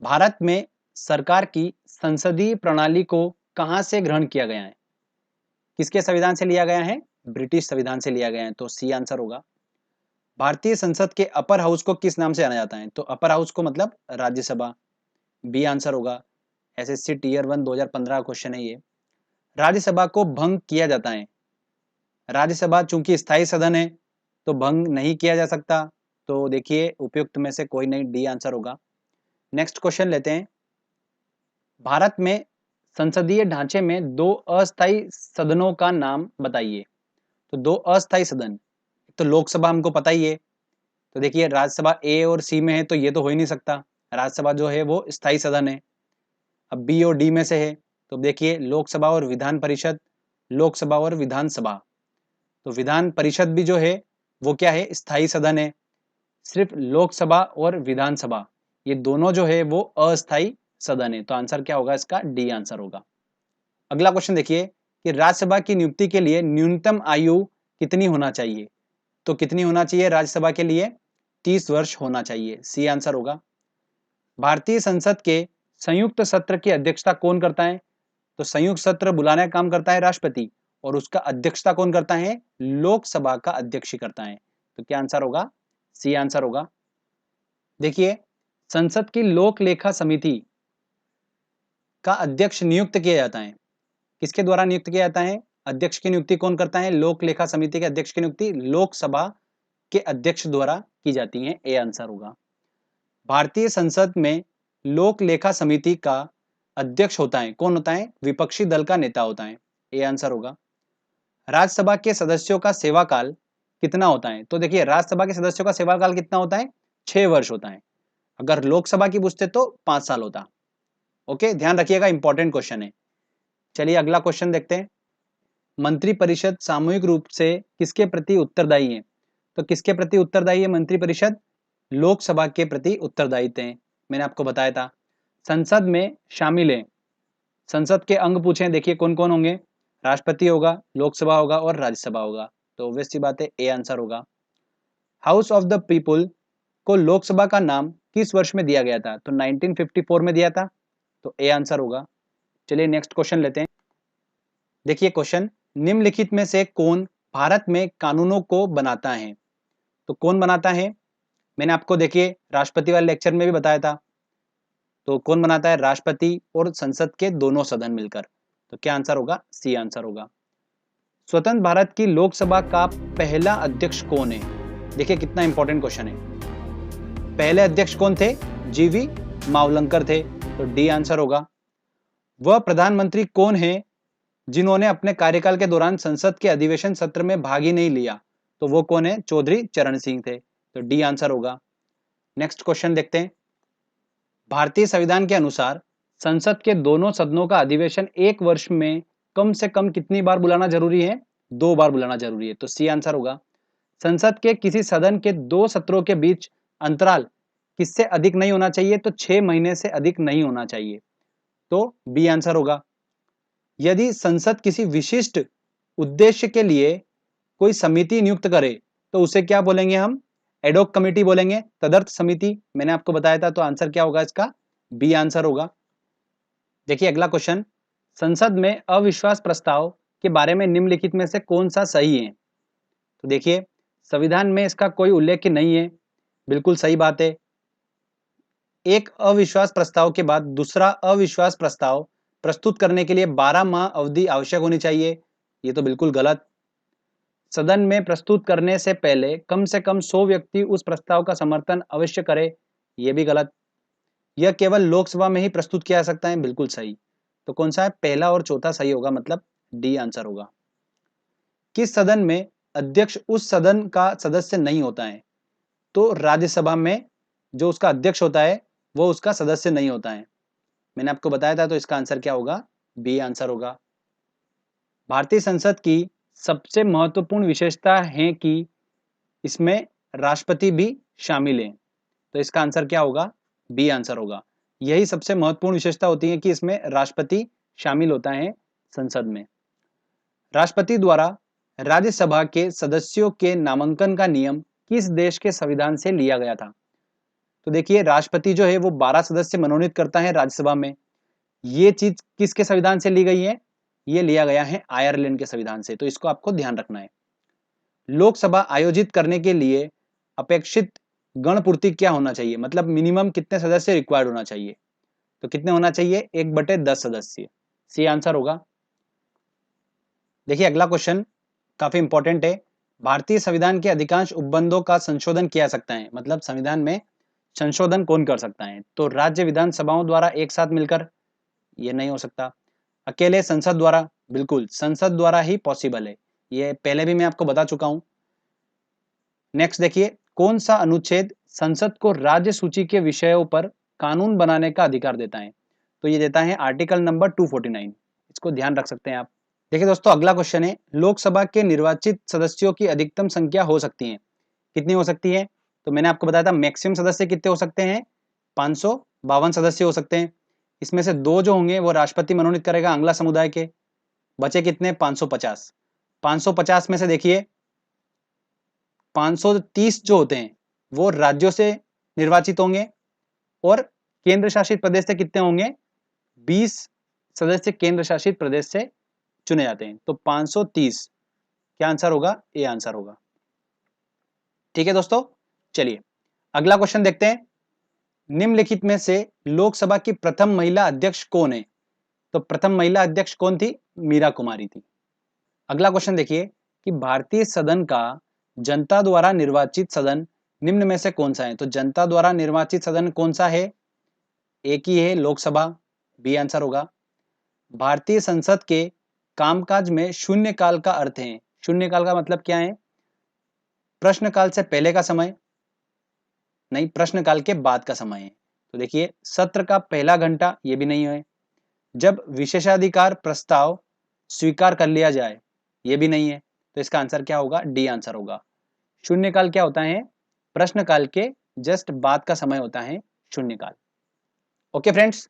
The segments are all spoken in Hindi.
भारत में सरकार की संसदीय प्रणाली को कहां से ग्रहण किया गया है? किसके संविधान से लिया गया है? ब्रिटिश संविधान से लिया गया है, तो सी आंसर होगा। भारतीय संसद के अपर हाउस को किस नाम से जाना जाता है? तो अपर हाउस को मतलब राज्यसभा, बी आंसर होगा। एसएससी टीयर 1 2015 का क्वेश्चन है ये। राज्यसभा को भंग किया जाता है। राज्यसभा चूंकि स्थायी सदन है तो भंग नहीं किया जा सकता, तो देखिए उपयुक्त में से कोई नहीं, डी आंसर होगा। नेक्स्ट क्वेश्चन लेते हैं। भारत में संसदीय ढांचे में दो अस्थायी सदनों का नाम बताइए। तो दो अस्थायी सदन, तो लोकसभा हमको पता ही है, तो देखिए राज्यसभा ए और सी में है तो ये तो हो ही नहीं सकता। राज्यसभा जो है वो स्थायी सदन है। अब बी और डी में से है, तो देखिए लोकसभा और विधान परिषद, लोकसभा और विधानसभा। तो विधान परिषद भी जो है वो क्या है? स्थायी सदन है। सिर्फ लोकसभा और विधानसभा ये दोनों जो है वो अस्थायी सदन है, तो आंसर क्या होगा इसका? डी आंसर होगा। अगला क्वेश्चन देखिए कि राज्यसभा की नियुक्ति के लिए न्यूनतम आयु कितनी होना चाहिए? तो कितनी होना चाहिए राज्यसभा के लिए? 30 वर्ष होना चाहिए, सी आंसर होगा। भारतीय संसद के संयुक्त सत्र की अध्यक्षता कौन करता है? तो संयुक्त सत्र बुलाने का काम करता है राष्ट्रपति, और उसका अध्यक्षता कौन करता है? लोकसभा का अध्यक्ष ही करता है, तो क्या आंसर होगा? सी आंसर होगा। देखिए संसद की लोक लेखा समिति का अध्यक्ष नियुक्त किया जाता है। किसके द्वारा नियुक्त किया जाता है? अध्यक्ष की नियुक्ति कौन करता है? लोक लेखा समिति के अध्यक्ष की नियुक्ति लोकसभा के अध्यक्ष द्वारा की जाती है, ए आंसर होगा। भारतीय संसद में लोक लेखा समिति का अध्यक्ष होता है, कौन होता है? विपक्षी दल का नेता होता है, ए आंसर होगा। राज्यसभा के सदस्यों का सेवा काल कितना होता है? तो देखिए राज्यसभा के सदस्यों का सेवा काल कितना होता है? 6 वर्ष होता है। अगर लोकसभा की पूछते तो 5 साल होता। ओके, ध्यान रखिएगा, इंपॉर्टेंट क्वेश्चन है। चलिए अगला क्वेश्चन देखते हैं। मंत्रिपरिषद सामूहिक रूप से किसके प्रति उत्तरदायी है? तो किसके प्रति उत्तरदायी है मंत्रिपरिषद? लोकसभा के प्रति उत्तरदायित्व है, मैंने आपको बताया था। संसद में शामिल है, संसद के अंग पूछे, देखिए कौन कौन होंगे? राष्ट्रपति होगा, लोकसभा होगा और राज्यसभा होगा, तो ऑब्वियस सी बात है ए आंसर होगा। हाउस ऑफ द पीपुल को लोकसभा का नाम किस वर्ष में दिया गया था? तो 1954 में दिया था, तो ए आंसर होगा। चलिए नेक्स्ट क्वेश्चन लेते हैं। देखिए क्वेश्चन, निम्नलिखित में से कौन भारत में कानूनों को बनाता है? तो कौन बनाता है? मैंने आपको देखिए राष्ट्रपति वाले लेक्चर में भी बताया था, तो कौन बनाता है? राष्ट्रपति और संसद के दोनों सदन मिलकर, तो क्या आंसर होगा? सी आंसर होगा। स्वतंत्र भारत की लोकसभा का पहला अध्यक्ष कौन है? देखिए कितना इंपॉर्टेंट क्वेश्चन है। पहले अध्यक्ष कौन थे? जीवी मावलंकर थे, तो डी आंसर होगा। वह प्रधानमंत्री कौन है जिन्होंने अपने कार्यकाल के दौरान संसद के अधिवेशन सत्र में भाग ही नहीं लिया? तो वो कौन है? चौधरी चरण सिंह थे, तो डी आंसर होगा। नेक्स्ट क्वेश्चन देखते हैं। भारतीय संविधान के अनुसार संसद के दोनों सदनों का अधिवेशन एक वर्ष में कम से कम कितनी बार बुलाना जरूरी है? 2 बार बुलाना जरूरी है, तो सी आंसर होगा। संसद के किसी सदन के 2 सत्रों के बीच अंतराल किससे अधिक नहीं होना चाहिए? तो 6 महीने से अधिक नहीं होना चाहिए, तो बी आंसर होगा। यदि संसद किसी विशिष्ट उद्देश्य के लिए कोई समिति नियुक्त करे तो उसे क्या बोलेंगे हम? एडॉक कमेटी बोलेंगे, तदर्थ समिति, मैंने आपको बताया था, तो आंसर क्या होगा इसका? बी आंसर होगा। देखिए अगला क्वेश्चन, संसद में अविश्वास प्रस्ताव के बारे में निम्नलिखित में से कौन सा सही है? तो देखिए संविधान में इसका कोई उल्लेख नहीं है, बिल्कुल सही बात है। एक अविश्वास प्रस्ताव के बाद दूसरा अविश्वास प्रस्ताव प्रस्तुत करने के लिए 12 माह अवधि आवश्यक होनी चाहिए, ये तो बिल्कुल गलत। सदन में प्रस्तुत करने से पहले कम से कम 100 व्यक्ति उस प्रस्ताव का समर्थन अवश्य करें, यह भी गलत। यह केवल लोकसभा में ही प्रस्तुत किया जा सकता है, बिल्कुल सही। तो कौन सा है? पहला और चौथा सही होगा, मतलब डी आंसर होगा। किस सदन में अध्यक्ष उस सदन का सदस्य नहीं होता है? तो राज्यसभा में जो उसका अध्यक्ष होता है वो उसका सदस्य नहीं होता है, मैंने आपको बताया था, तो इसका आंसर क्या होगा? बी आंसर होगा। भारतीय संसद की सबसे महत्वपूर्ण विशेषता है कि इसमें राष्ट्रपति भी शामिल है, तो इसका आंसर क्या होगा? बी आंसर होगा। यही सबसे महत्वपूर्ण विशेषता होती है कि इसमें राष्ट्रपति शामिल होता है संसद में। राष्ट्रपति द्वारा राज्यसभा के सदस्यों के नामांकन का नियम किस देश के संविधान से लिया गया था? तो देखिए राष्ट्रपति जो है वो 12 सदस्य मनोनीत करता है राज्यसभा में। ये चीज किसके संविधान से ली गई है? ये लिया गया है आयरलैंड के संविधान से, तो इसको आपको ध्यान रखना है। लोकसभा आयोजित करने के लिए अपेक्षित गणपूर्ति क्या होना चाहिए, मतलब मिनिमम कितने सदस्य रिक्वायर्ड होना चाहिए? तो कितने होना चाहिए? 1/10 सदस्य। सी आंसर होगा। देखिए अगला क्वेश्चन काफी इंपॉर्टेंट है। भारतीय संविधान के अधिकांश उपबंधों का संशोधन किया सकता है, मतलब संविधान में संशोधन कौन कर सकता है? तो राज्य विधानसभाओं द्वारा एक साथ मिलकर? ये नहीं हो सकता। अकेले संसद द्वारा? बिल्कुल संसद द्वारा ही पॉसिबल है, ये पहले भी मैं आपको बता चुका हूं। नेक्स्ट देखिए, कौन सा अनुच्छेद संसद को राज्य सूची के विषयों पर कानून बनाने का अधिकार देता है? तो ये देता है आर्टिकल नंबर 249। इसको ध्यान रख सकते हैं आप। देखिए दोस्तों अगला क्वेश्चन है, लोकसभा के निर्वाचित सदस्यों की अधिकतम संख्या हो सकती है, कितनी हो सकती है? तो मैंने आपको बताया था मैक्सिमम सदस्य कितने हो सकते हैं? 552 सदस्य हो सकते हैं। इसमें से 2 जो होंगे वो राष्ट्रपति मनोनीत करेगा आंग्ला समुदाय के। बचे कितने? 550। 550 में से देखिए 530 जो होते हैं वो राज्यों से निर्वाचित होंगे और केंद्र शासित प्रदेश से कितने होंगे? 20 सदस्य केंद्र शासित प्रदेश से चुने जाते हैं। तो 530 क्या आंसर होगा? ए आंसर होगा। ठीक है दोस्तों, चलिए अगला क्वेश्चन देखते हैं। निम्नलिखित में से लोकसभा की प्रथम महिला अध्यक्ष कौन है? तो प्रथम महिला अध्यक्ष कौन थी? मीरा कुमारी थी। अगला क्वेश्चन देखिए कि भारतीय सदन का जनता द्वारा निर्वाचित सदन निम्न में से कौन सा है? तो जनता द्वारा निर्वाचित सदन कौन सा है? एक ही है, लोकसभा। बी आंसर होगा। भारतीय संसद के कामकाज में शून्यकाल का अर्थ है? शून्यकाल का मतलब क्या है? प्रश्नकाल से पहले का समय नहीं, प्रश्नकाल के बाद का समय है। तो देखिए सत्र का पहला घंटा, ये भी नहीं है। जब विशेषाधिकार प्रस्ताव स्वीकार कर लिया जाए, ये भी नहीं है। तो इसका आंसर क्या होगा? डी आंसर होगा। शून्यकाल क्या होता है? प्रश्नकाल के जस्ट बाद का समय होता है शून्यकाल। ओके फ्रेंड्स,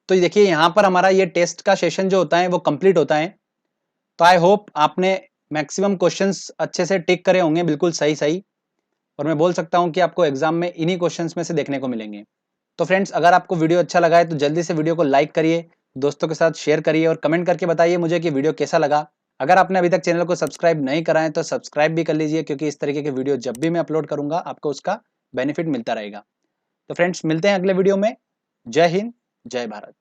तो देखिए यहाँ पर हमारा ये टेस्ट का सेशन जो होता है वो कंप्लीट होता है। तो आई होप आपने मैक्सिमम क्वेश्चंस अच्छे से टिक करे होंगे, बिल्कुल सही सही। और मैं बोल सकता हूँ कि आपको एग्जाम में इन्हीं क्वेश्चंस में से देखने को मिलेंगे। तो फ्रेंड्स अगर आपको वीडियो अच्छा लगा है तो जल्दी से वीडियो को लाइक करिए, दोस्तों के साथ शेयर करिए और कमेंट करके बताइए मुझे कि वीडियो कैसा लगा। अगर आपने अभी तक चैनल को सब्सक्राइब नहीं करा है तो सब्सक्राइब भी कर लीजिए, क्योंकि इस तरीके के वीडियो जब भी मैं अपलोड करूंगा आपको उसका बेनिफिट मिलता रहेगा। तो फ्रेंड्स मिलते हैं अगले वीडियो में। जय हिंद, जय भारत।